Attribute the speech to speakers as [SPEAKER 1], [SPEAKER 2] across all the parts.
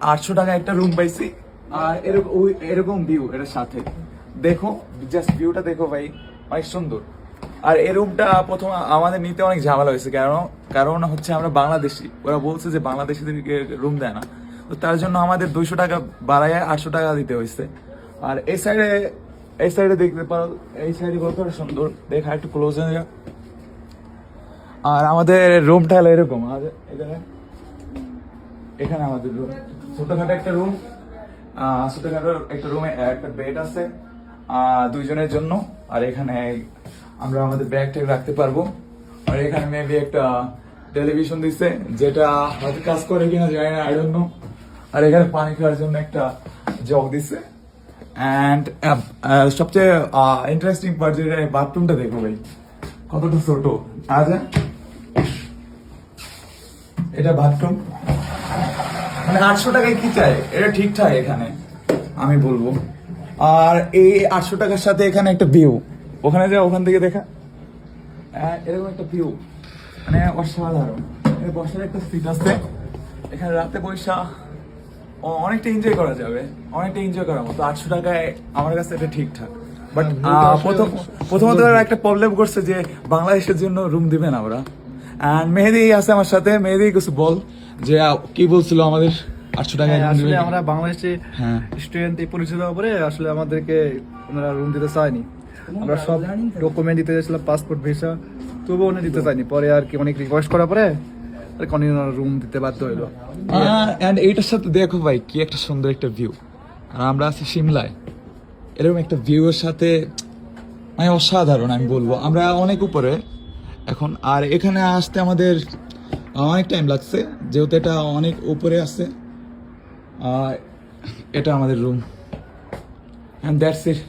[SPEAKER 1] 800 টাকা একটা রুম পাইছি। আর এরকম ভিউ এর সাথে দেখো, জাস্ট ভিউটা দেখো ভাই, অনেক সুন্দর। আর এই রুমটা প্রথম আমাদের নিতে অনেক ঝামেলা হয়েছে, কারণ হচ্ছে আমরা বাংলাদেশি, ওরা বলছে যে বাংলাদেশিদেরকে রুম দেয় না, তো তার জন্য আমাদের 200 টাকা বাড়ায় 800 টাকা দিতে হয়েছে। আর এই সাইডে দেখতে পারো, এই সাইডে কত সুন্দর, দেখা একটু ক্লোজ হয়ে যা। আর আমাদের রুমটা হলো এরকম, আর এখানে আমাদের রুম, ছোটখাটো একটা রুম, ছোটখাটো একটা রুমে একটা বেড আছে দুইজনের জন্য। আর এখানে আমরা আমাদের ব্যাগ ট্যাগ রাখতে পারবো। আর এখানে মেবি একটা টেলিভিশন দিচ্ছে, যেটা হয়তো কাজ করে কিনা জানি না, আই ডোন্ট নো। আর এখানে পানি খাওয়ার জন্য একটা জগ দিচ্ছে। অ্যান্ড সবচেয়ে ইন্টারেস্টিং পার্ট যেটা, বাথরুমটা দেখো ভাই কতটা ছোট। আচ্ছা, এটা বাথরুম, মানে 800 টাকায় কি চাই, এটা ঠিকঠাক এখানে আমি বলবো। আর এই 800 টাকার সাথে এখানে একটা ভিউ, ওখানে যা, ওখান থেকে দেখা এরকম একটা ভিউ, মানে অসাধারণ। বসার একটা সিট আছে এখানে, রাতে বৈশা অনেকটা এনজয় করা যাবে, অনেকটা এনজয় করার মতো। 800 টাকায় আমার কাছে এটা ঠিকঠাক। বাট প্রথমত একটা প্রবলেম করছে যে বাংলাদেশের জন্য রুম দিবেন আমরা। অ্যান্ড মেহেদি আছে আমার সাথে, মেহেদি কিছু বল যে কি বলছিল আমাদের 800 টাকায়
[SPEAKER 2] আসলে আমরা বাংলাদেশে স্টুডেন্ট পরিচয় দেওয়ার পরে আসলে আমাদেরকে ওনারা রুম দিতে চায়নি। আমরা সব ডকুমেন্ট দিতে চাইছিলাম, পাসপোর্ট ভিসা, তবুও উনি দিতে চায়নি। পরে আর কি অনেক রিকোয়েস্ট করার পরে আর কি রুম দিতে বাধ্য হইলো।
[SPEAKER 1] এন্ড এইটার সাথে দেখো ভাই কি একটা সুন্দর একটা ভিউ। আর আমরা আছি সিমলায়, এরকম একটা ভিউ এর সাথে মানে অসাধারণ আমি বলবো। আমরা অনেক উপরে এখন, আর এখানে আসতে আমাদের অনেক টাইম লাগছে, যেহেতু এটা অনেক উপরে আছে। এটা আমাদের রুম, এন্ড দ্যাটস ইট।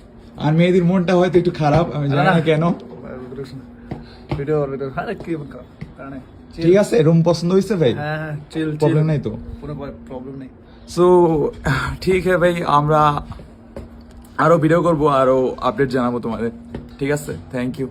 [SPEAKER 1] আর মেয়েদের মনটা হয়তো একটু খারাপ, আমি জানি না কেন। ঠিক আছে, রুম পছন্দ হয়েছে ভাই?
[SPEAKER 2] হ্যাঁ,
[SPEAKER 1] প্রবলেম নাই তো?
[SPEAKER 2] কোনো প্রবলেম নেই।
[SPEAKER 1] সো ঠিক আছে ভাই, আমরা আরো ভিডিও করবো, আরো আপডেট জানাবো তোমাদের। ঠিক আছে, থ্যাংক ইউ।